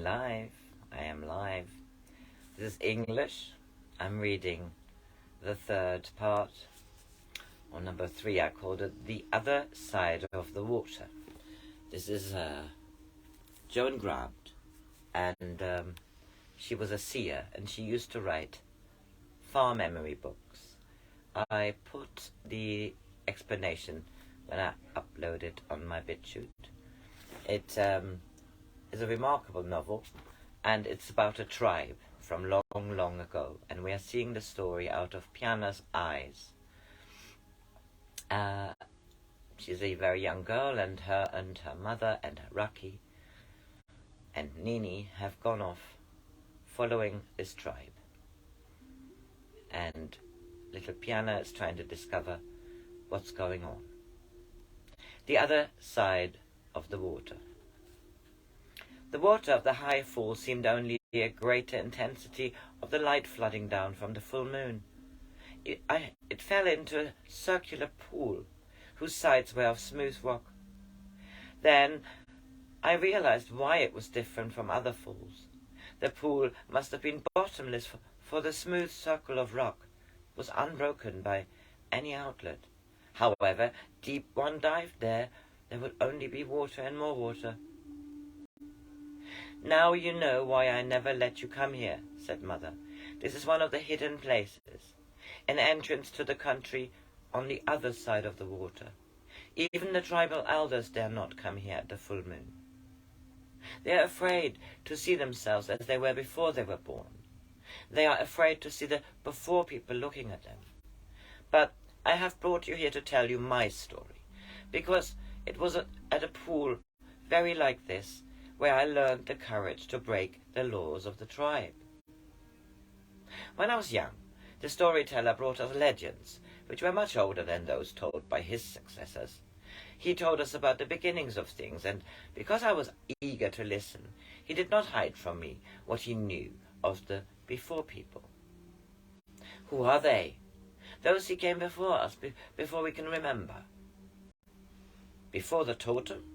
live. I am live. This is English. I'm reading the third part, or number 3. I called it The Other Side of the Water. This is Joan Grant, and she was a seer, and she used to write far memory books. I put the explanation when I upload it on my BitChute. It is a remarkable novel, and it's about a tribe from long, long ago, and we are seeing the story out of Piyanah's eyes. She's a very young girl, and her mother and her Raki and Nini have gone off following this tribe. And little Piyanah is trying to discover what's going on. The other side of the water. The water of the high fall seemed only a greater intensity of the light flooding down from the full moon. It fell into a circular pool whose sides were of smooth rock. Then I realized why it was different from other falls. The pool must have been bottomless, for the smooth circle of rock was unbroken by any outlet. However deep one dived there would only be water and more water. "Now you know why I never let you come here," said Mother. "This is one of the hidden places, an entrance to the country on the other side of the water. Even the tribal elders dare not come here at the full moon. They are afraid to see themselves as they were before they were born. They are afraid to see the before people looking at them. But I have brought you here to tell you my story, because it was at a pool very like this where I learned the courage to break the laws of the tribe. When I was young, the storyteller brought us legends, which were much older than those told by his successors. He told us about the beginnings of things, and because I was eager to listen, he did not hide from me what he knew of the before people. Who are they? Those who came before us, before we can remember. Before the totem?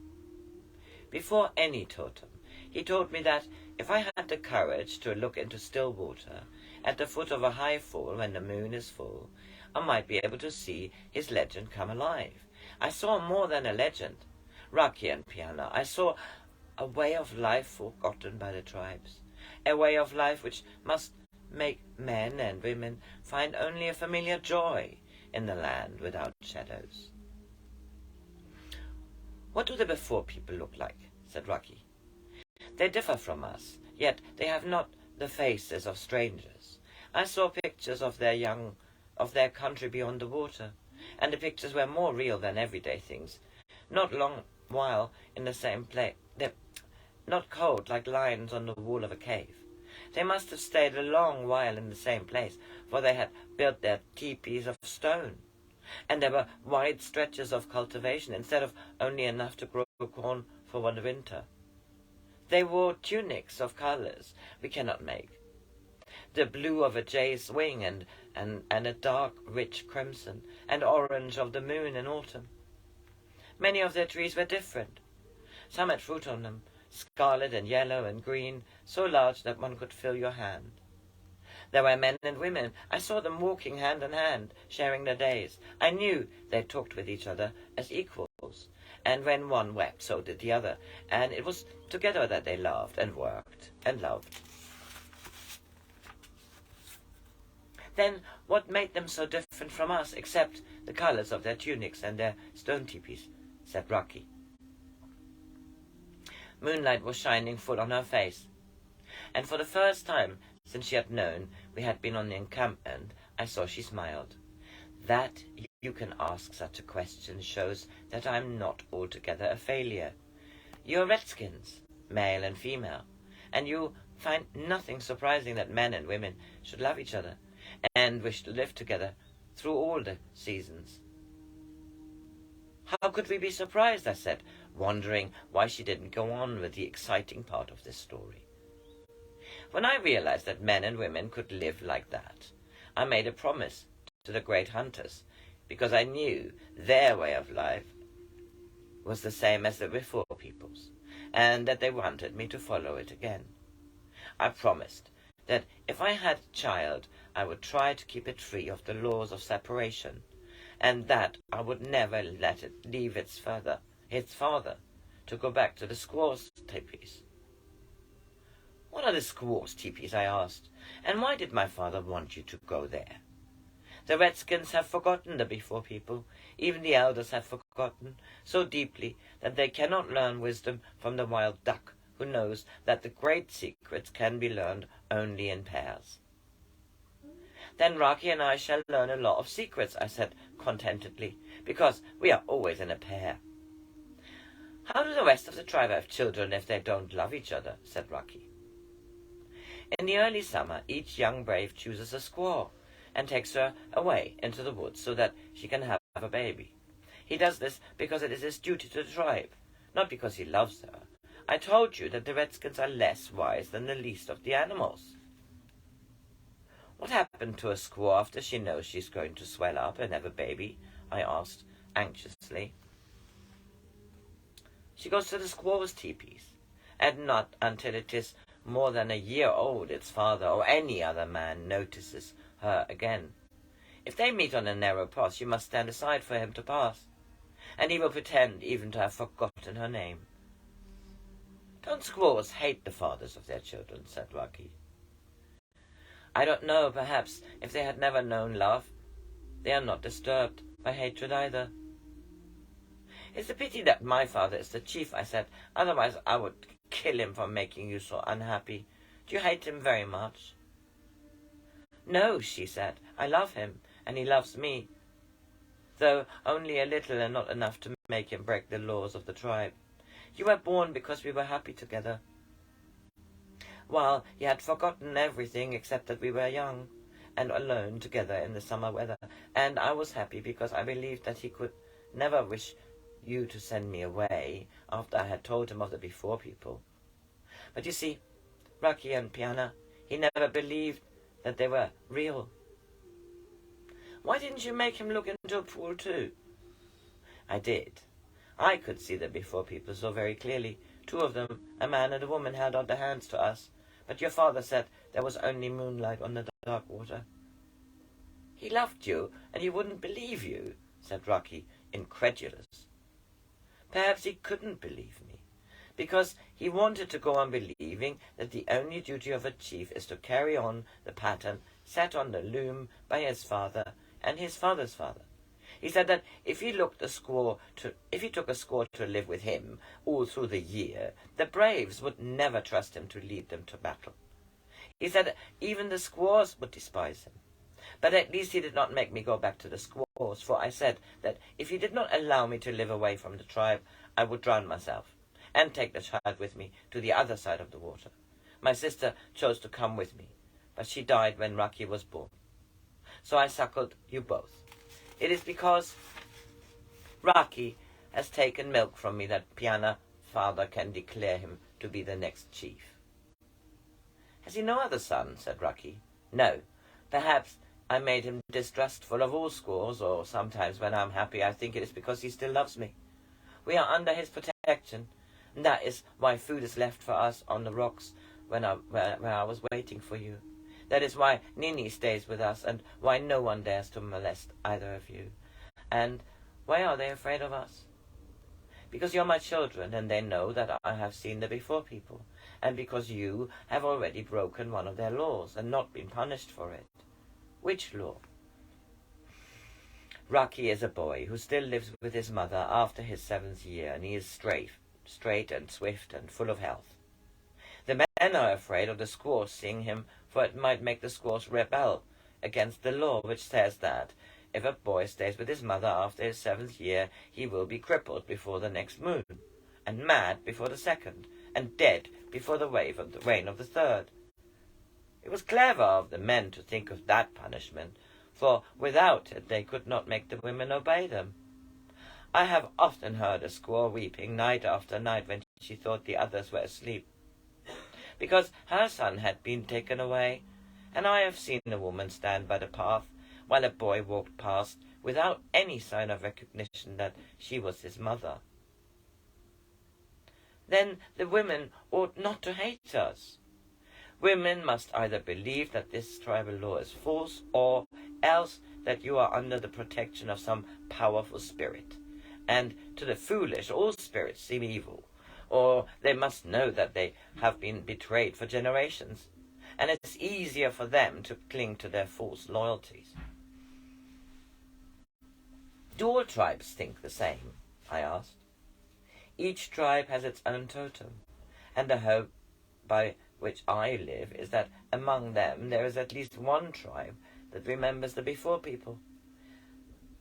Before any totem. He told me that if I had the courage to look into still water at the foot of a high fall when the moon is full, I might be able to see his legend come alive. I saw more than a legend, Raki and Piyanah. I saw a way of life forgotten by the tribes, a way of life which must make men and women find only a familiar joy in the land without shadows. "What do the before people look like?" said Raki. "They differ from us, yet they have not the faces of strangers. I saw pictures of their country beyond the water, and the pictures were more real than everyday things. Not long while in the same place. They're not cold like lines on the wall of a cave. They must have stayed a long while in the same place, for they had built their teepees of stone. And there were wide stretches of cultivation, instead of only enough to grow corn for 1 winter. They wore tunics of colors we cannot make, the blue of a jay's wing and a dark, rich crimson and orange of the moon in autumn. Many of their trees were different. Some had fruit on them, scarlet and yellow and green, so large that one could fill your hand. There were men and women. I saw them walking hand in hand, sharing their days. I knew they talked with each other as equals, and when one wept, so did the other, and it was together that they laughed and worked and loved." "Then what made them so different from us, except the colors of their tunics and their stone teepees?" said Raki. Moonlight was shining full on her face, and for the first time since she had known we had been on the encampment, I saw she smiled. "That you can ask such a question shows that I'm not altogether a failure. You're redskins, male and female, and you find nothing surprising that men and women should love each other and wish to live together through all the seasons." "How could we be surprised?" I said, wondering why she didn't go on with the exciting part of this story. "When I realized that men and women could live like that, I made a promise to the great hunters, because I knew their way of life was the same as the before people's, and that they wanted me to follow it again. I promised that if I had a child, I would try to keep it free of the laws of separation, and that I would never let it leave its father, to go back to the squaw's teepees. What are the squaw's teepees? I asked, and why did my father want you to go there? The redskins have forgotten the before people. Even the elders have forgotten so deeply that they cannot learn wisdom from the wild duck, who knows that the great secrets can be learned only in pairs. Then Raki and I shall learn a lot of secrets, I said contentedly, because we are always in a pair. How do the rest of the tribe have children if they don't love each other? Said Raki. In the early summer, each young brave chooses a squaw and takes her away into the woods so that she can have a baby. He does this because it is his duty to the tribe, not because he loves her. I told you that the redskins are less wise than the least of the animals. What happened to a squaw after she knows she's going to swell up and have a baby? I asked anxiously. She goes to the squaw's teepees, and not until it is more than a year old its father or any other man notices her again. If they meet on a narrow path, she must stand aside for him to pass, and he will pretend even to have forgotten her name. Don't squaws hate the fathers of their children? Said Raki. I don't know, perhaps if they had never known love, they are not disturbed by hatred either. It's a pity that my father is the chief, I said, otherwise I would kill him for making you so unhappy. Do you hate him very much? No, she said, I love him, and he loves me, though only a little and not enough to make him break the laws of the tribe. You were born because we were happy together, while he had forgotten everything except that we were young and alone together in the summer weather, and I was happy because I believed that he could never wish you to send me away after I had told him of the before people. But you see, Raki and Piyanah, he never believed that they were real. Why didn't you make him look into a pool too? I did. I could see the before people so very clearly. Two of them, a man and a woman, held out their hands to us, but your father said there was only moonlight on the dark water. He loved you, and he wouldn't believe you, said Raki, incredulous. Perhaps he couldn't believe me, because he wanted to go on believing that the only duty of a chief is to carry on the pattern set on the loom by his father and his father's father. He said that if he took a squaw to live with him all through the year, the braves would never trust him to lead them to battle. He said that even the squaws would despise him. But at least he did not make me go back to the squaws, for I said that if he did not allow me to live away from the tribe, I would drown myself and take the child with me to the other side of the water. My sister chose to come with me, but she died when Raki was born. So I suckled you both. It is because Raki has taken milk from me that Piyanah father can declare him to be the next chief. Has he no other son? Said Raki. No. Perhaps I made him distrustful of all squaws, or sometimes when I'm happy I think it is because he still loves me. We are under his protection, and that is why food is left for us on the rocks where I was waiting for you. That is why Nini stays with us, and why no one dares to molest either of you. And why are they afraid of us? Because you're my children, and they know that I have seen the before people, and because you have already broken one of their laws and not been punished for it. Which law? Raki is a boy who still lives with his mother after his 7th year, and he is straight and swift and full of health. The men are afraid of the squaws seeing him, for it might make the squaws rebel against the law which says that if a boy stays with his mother after his 7th year, he will be crippled before the next moon, and mad before the 2nd, and dead before the reign of the 3rd. It was clever of the men to think of that punishment, for without it they could not make the women obey them. I have often heard a squaw weeping night after night when she thought the others were asleep, because her son had been taken away, and I have seen a woman stand by the path while a boy walked past without any sign of recognition that she was his mother. Then the women ought not to hate us. Women must either believe that this tribal law is false, or else that you are under the protection of some powerful spirit. And to the foolish, all spirits seem evil, or they must know that they have been betrayed for generations, and it's easier for them to cling to their false loyalties. Do all tribes think the same? I asked. Each tribe has its own totem, and the hope by which I live is that among them there is at least one tribe that remembers the before people.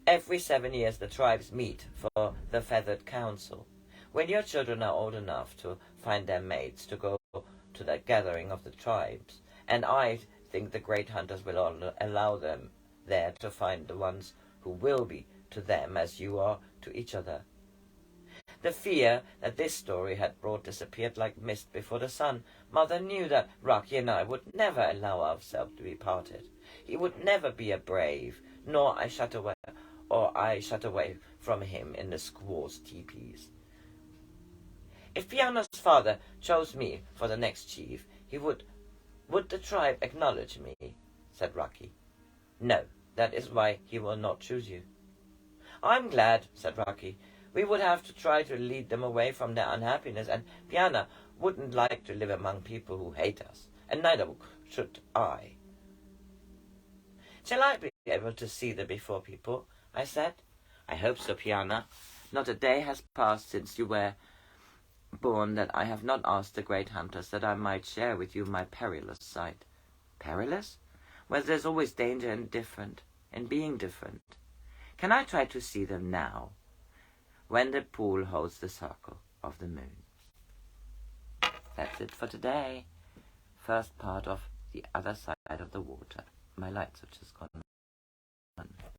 Every 7 years the tribes meet for the feathered council. When your children are old enough to find their mates to go to the gathering of the tribes, and I think the great hunters will allow them there to find the ones who will be to them as you are to each other. The fear that this story had brought disappeared like mist before the sun. Mother knew that Raki and I would never allow ourselves to be parted. He would never be a brave, nor I shut away from him in the squaws' teepees. If Piyanah's father chose me for the next chief, would the tribe acknowledge me? Said Raki. No, that is why he will not choose you. I'm glad, said Raki. We would have to try to lead them away from their unhappiness, and Piyanah wouldn't like to live among people who hate us, and neither should I. Shall I be able to see the before people? I said. I hope so, Piyanah. Not a day has passed since you were born that I have not asked the great hunters that I might share with you my perilous sight. Perilous? Well, there's always danger in being different. Can I try to see them now, when the pool holds the circle of the moon? That's it for today. First part of The Other Side of the Water. My light switch has gone